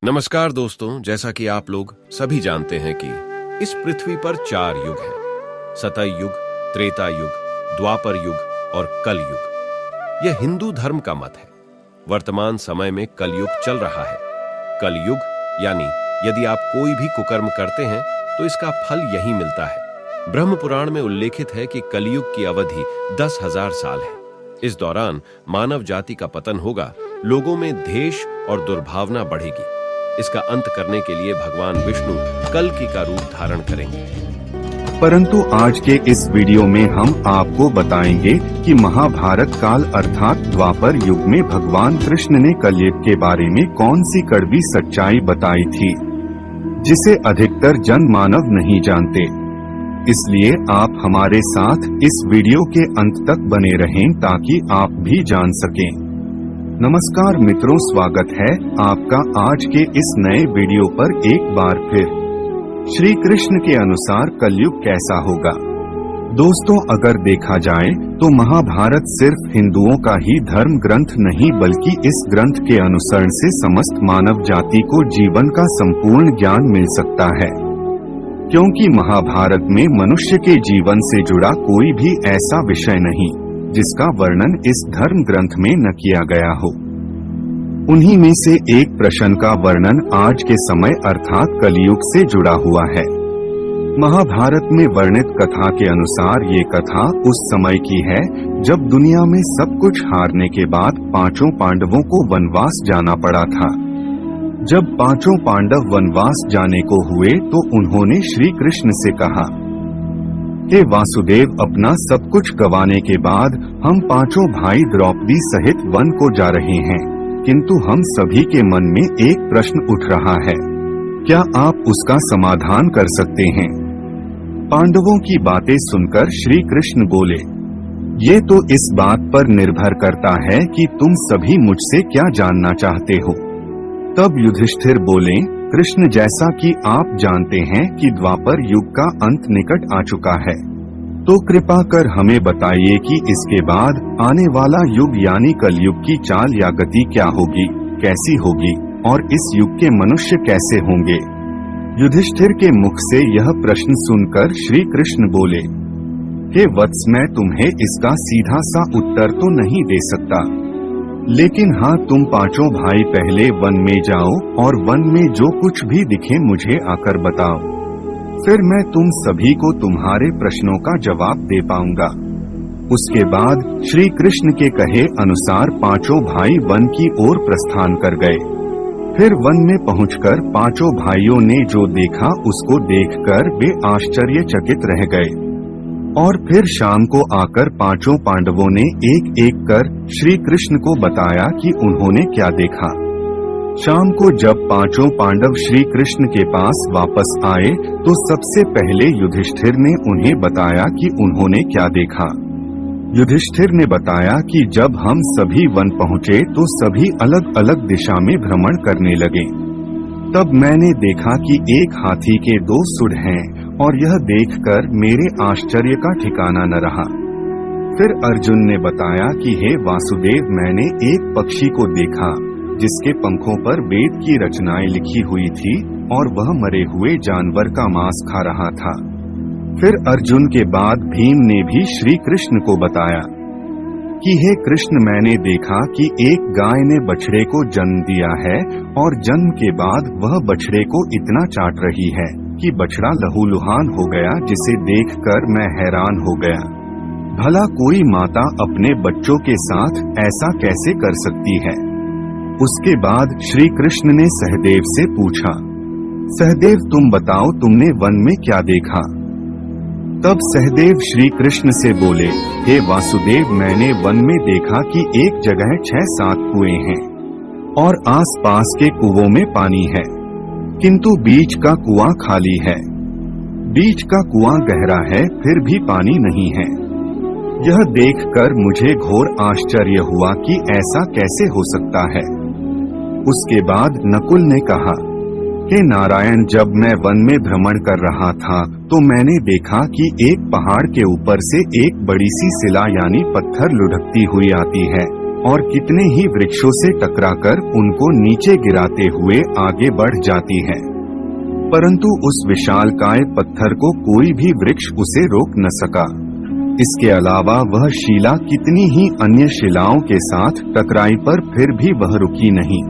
नमस्कार दोस्तों, जैसा कि आप लोग सभी जानते हैं कि इस पृथ्वी पर 4 युग हैं। सतय युग, त्रेता युग, द्वापर युग और कल युग। यह हिंदू धर्म का मत है। वर्तमान समय में कलयुग चल रहा है। कलयुग यानी यदि आप कोई भी कुकर्म करते हैं तो इसका फल यही मिलता है। ब्रह्म पुराण में उल्लेखित है कि कलयुग की अवधि 10,000 साल है। इस दौरान मानव जाति का पतन होगा, लोगों में द्वेष और दुर्भावना बढ़ेगी। इसका अंत करने के लिए भगवान विष्णु कल्कि का रूप धारण करेंगे। परंतु आज के इस वीडियो में हम आपको बताएंगे कि महाभारत काल अर्थात द्वापर युग में भगवान कृष्ण ने कलयुग के बारे में कौन सी कड़वी सच्चाई बताई थी, जिसे अधिकतर जनमानव नहीं जानते। इसलिए आप हमारे साथ इस वीडियो के अंत तक बने रहें ताकि आप भी जान सकें। नमस्कार मित्रों, स्वागत है आपका आज के इस नए वीडियो पर एक बार फिर। श्री कृष्ण के अनुसार कलयुग कैसा होगा? दोस्तों, अगर देखा जाए तो महाभारत सिर्फ हिंदुओं का ही धर्म ग्रंथ नहीं बल्कि इस ग्रंथ के अनुसरण से समस्त मानव जाति को जीवन का संपूर्ण ज्ञान मिल सकता है, क्योंकि महाभारत में मनुष्य के जीवन से जुड़ा कोई भी ऐसा विषय नहीं जिसका वर्णन इस धर्म ग्रंथ में न किया गया हो। उन्हीं में से एक प्रश्न का वर्णन आज के समय अर्थात कलयुग से जुड़ा हुआ है। महाभारत में वर्णित कथा के अनुसार ये कथा उस समय की है जब दुनिया में सब कुछ हारने के बाद 5 पांडवों को वनवास जाना पड़ा था। जब 5 पांडव वनवास जाने को हुए तो उन्होंने श्री कृष्ण से कहा, हे वासुदेव, अपना सब कुछ गंवाने के बाद हम 5 भाई द्रौपदी सहित वन को जा रहे हैं, किंतु हम सभी के मन में एक प्रश्न उठ रहा है, क्या आप उसका समाधान कर सकते हैं? पांडवों की बातें सुनकर श्री कृष्ण बोले, ये तो इस बात पर निर्भर करता है कि तुम सभी मुझसे क्या जानना चाहते हो। तब युधिष्ठिर बोले, कृष्ण, जैसा कि आप जानते हैं कि द्वापर युग का अंत निकट आ चुका है, तो कृपा कर हमें बताइए कि इसके बाद आने वाला युग यानी कलयुग की चाल या गति क्या होगी, कैसी होगी और इस युग के मनुष्य कैसे होंगे। युधिष्ठिर के मुख से यह प्रश्न सुनकर श्री कृष्ण बोले, हे वत्स, मैं तुम्हें इसका सीधा सा उत्तर तो नहीं दे सकता, लेकिन हाँ, तुम 5 भाई पहले वन में जाओ और वन में जो कुछ भी दिखे मुझे आकर बताओ, फिर मैं तुम सभी को तुम्हारे प्रश्नों का जवाब दे पाऊंगा। उसके बाद श्री कृष्ण के कहे अनुसार 5 भाई वन की ओर प्रस्थान कर गए। फिर वन में पहुंचकर 5 भाइयों ने जो देखा उसको देखकर वे आश्चर्यचकित रह गए। और फिर शाम को आकर 5 पांडवों ने एक एक कर श्री कृष्ण को बताया कि उन्होंने क्या देखा। शाम को जब 5 पांडव श्री कृष्ण के पास वापस आए तो सबसे पहले युधिष्ठिर ने उन्हें बताया कि उन्होंने क्या देखा। युधिष्ठिर ने बताया कि जब हम सभी वन पहुँचे तो सभी अलग अलग दिशा में भ्रमण करने लगे। तब मैंने देखा कि एक हाथी के 2 सुढ़ हैं और यह देखकर मेरे आश्चर्य का ठिकाना न रहा। फिर अर्जुन ने बताया कि हे वासुदेव, मैंने एक पक्षी को देखा जिसके पंखों पर वेद की रचनाएं लिखी हुई थी और वह मरे हुए जानवर का मांस खा रहा था। फिर अर्जुन के बाद भीम ने भी श्री कृष्ण को बताया कि हे कृष्ण, मैंने देखा कि एक गाय ने बछड़े को जन्म दिया है और जन्म के बाद वह बछड़े को इतना चाट रही है कि बछड़ा लहूलुहान हो गया, जिसे देखकर मैं हैरान हो गया। भला कोई माता अपने बच्चों के साथ ऐसा कैसे कर सकती है? उसके बाद श्री कृष्ण ने सहदेव से पूछा, सहदेव, तुम बताओ, तुमने वन में क्या देखा? तब सहदेव श्री कृष्ण से बोले, हे वासुदेव, मैंने वन में देखा कि एक जगह 6-7 कुएं हैं और आसपास के कुओं में पानी है, किंतु बीच का कुआं खाली है। बीच का कुआं गहरा है, फिर भी पानी नहीं है। यह देखकर मुझे घोर आश्चर्य हुआ कि ऐसा कैसे हो सकता है। उसके बाद नकुल ने कहा, हे नारायण, जब मैं वन में भ्रमण कर रहा था तो मैंने देखा कि एक पहाड़ के ऊपर से एक बड़ी सी शिला यानी पत्थर लुढ़कती हुई आती है और कितने ही वृक्षों से टकराकर उनको नीचे गिराते हुए आगे बढ़ जाती है, परंतु उस विशालकाय पत्थर को कोई भी वृक्ष उसे रोक न सका। इसके अलावा वह शिला कितनी ही अन्य शिलाओं के साथ टकराई पर फिर भी वह रुकी नहीं।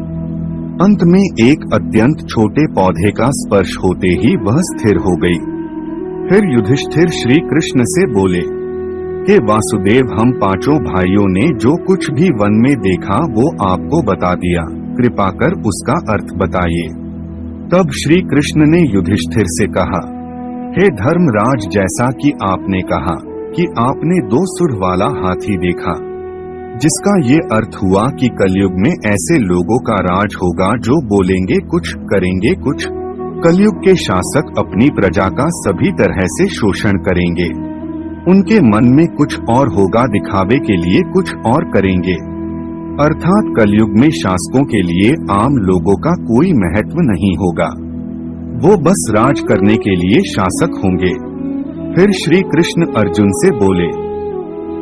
अंत में एक अत्यंत छोटे पौधे का स्पर्श होते ही वह स्थिर हो गई। फिर युधिष्ठिर श्री कृष्ण से बोले, हे वासुदेव, हम पांचों भाइयों ने जो कुछ भी वन में देखा वो आपको बता दिया, कृपा कर उसका अर्थ बताइए। तब श्री कृष्ण ने युधिष्ठिर से कहा, हे धर्मराज, जैसा कि आपने कहा कि आपने 2 सुढ़ वाला हाथी देखा, जिसका ये अर्थ हुआ कि कलयुग में ऐसे लोगों का राज होगा जो बोलेंगे कुछ, करेंगे कुछ। कलयुग के शासक अपनी प्रजा का सभी तरह से शोषण करेंगे। उनके मन में कुछ और होगा, दिखावे के लिए कुछ और करेंगे। अर्थात कलयुग में शासकों के लिए आम लोगों का कोई महत्व नहीं होगा, वो बस राज करने के लिए शासक होंगे। फिर श्री कृष्ण अर्जुन से बोले,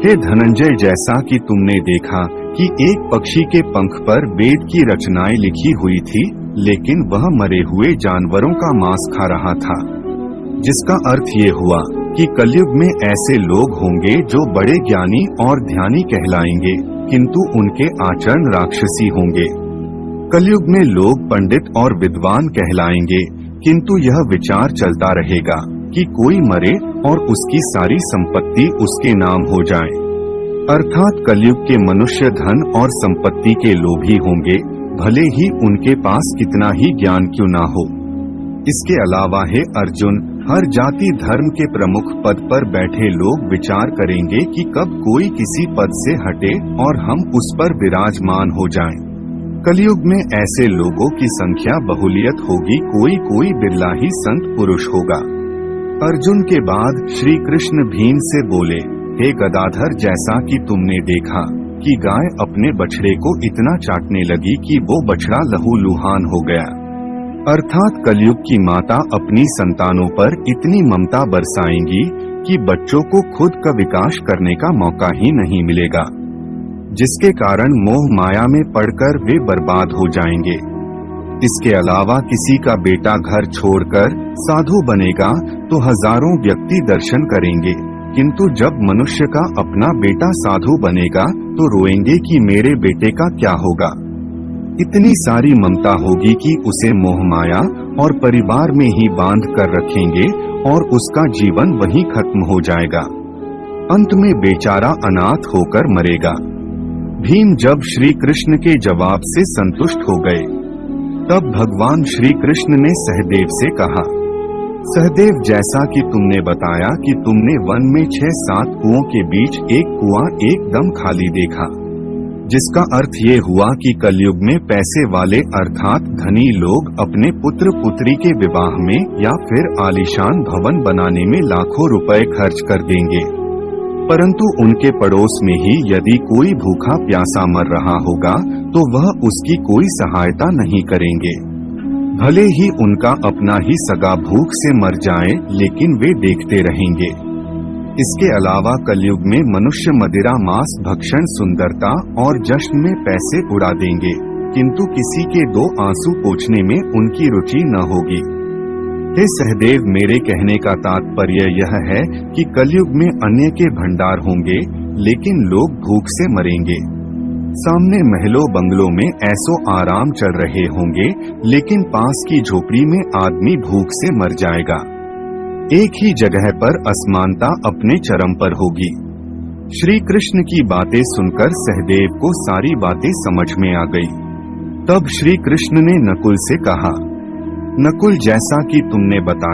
हे धनंजय, जैसा कि तुमने देखा कि एक पक्षी के पंख पर वेद की रचनाएं लिखी हुई थी, लेकिन वह मरे हुए जानवरों का मांस खा रहा था, जिसका अर्थ ये हुआ कि कलयुग में ऐसे लोग होंगे जो बड़े ज्ञानी और ध्यानी कहलाएंगे, किंतु उनके आचरण राक्षसी होंगे। कलयुग में लोग पंडित और विद्वान कहलाएंगे, किंतु यह विचार चलता रहेगा कि कोई मरे और उसकी सारी संपत्ति उसके नाम हो जाए। अर्थात कलयुग के मनुष्य धन और संपत्ति के लोभी होंगे, भले ही उनके पास कितना ही ज्ञान क्यों ना हो। इसके अलावा हे अर्जुन, हर जाति धर्म के प्रमुख पद पर बैठे लोग विचार करेंगे कि कब कोई किसी पद से हटे और हम उस पर विराजमान हो जाएं। कलयुग में ऐसे लोगों की संख्या बहुलियत होगी, कोई कोई बिरला ही संत पुरुष होगा। अर्जुन के बाद श्री कृष्ण भीम से बोले, हे गदाधर, जैसा कि तुमने देखा कि गाय अपने बछड़े को इतना चाटने लगी कि वो बछड़ा लहूलुहान हो गया। अर्थात कलयुग की माता अपनी संतानों पर इतनी ममता बरसाएंगी कि बच्चों को खुद का विकास करने का मौका ही नहीं मिलेगा, जिसके कारण मोह माया में पड़कर वे बर्बाद हो जाएंगे। इसके अलावा किसी का बेटा घर छोड़कर साधु बनेगा तो हजारों व्यक्ति दर्शन करेंगे, किंतु जब मनुष्य का अपना बेटा साधु बनेगा तो रोएंगे कि मेरे बेटे का क्या होगा। इतनी सारी ममता होगी कि उसे मोह माया और परिवार में ही बांध कर रखेंगे और उसका जीवन वहीं खत्म हो जाएगा। अंत में बेचारा अनाथ होकर मरेगा। भीम जब श्री कृष्ण के जवाब से संतुष्ट हो गए, तब भगवान श्री कृष्ण ने सहदेव से कहा, सहदेव, जैसा कि तुमने बताया कि तुमने वन में 6-7 कुओं के बीच एक कुआं एकदम खाली देखा, जिसका अर्थ ये हुआ कि कलयुग में पैसे वाले अर्थात धनी लोग अपने पुत्र पुत्री के विवाह में या फिर आलीशान भवन बनाने में लाखों रुपए खर्च कर देंगे, परंतु उनके पड़ोस में ही यदि कोई भूखा प्यासा मर रहा होगा तो वह उसकी कोई सहायता नहीं करेंगे। भले ही उनका अपना ही सगा भूख से मर जाए, लेकिन वे देखते रहेंगे। इसके अलावा कलयुग में मनुष्य मदिरा, मांस भक्षण, सुंदरता और जश्न में पैसे उड़ा देंगे, किंतु किसी के 2 आंसू पोंछने में उनकी रुचि न होगी। हे सहदेव, मेरे कहने का तात्पर्य यह है कि कलयुग में अन्न के भंडार होंगे, लेकिन लोग भूख से मरेंगे। सामने महलों बंगलों में ऐसो आराम चल रहे होंगे, लेकिन पास की झोपड़ी में आदमी भूख से मर जाएगा। एक ही जगह पर असमानता अपने चरम पर होगी। श्री कृष्ण की बातें सुनकर सहदेव को सारी बातें समझ में आ गई। तब श्री कृष्ण ने नकुल से कहा, नकुल, जैसा कि तुमने बताया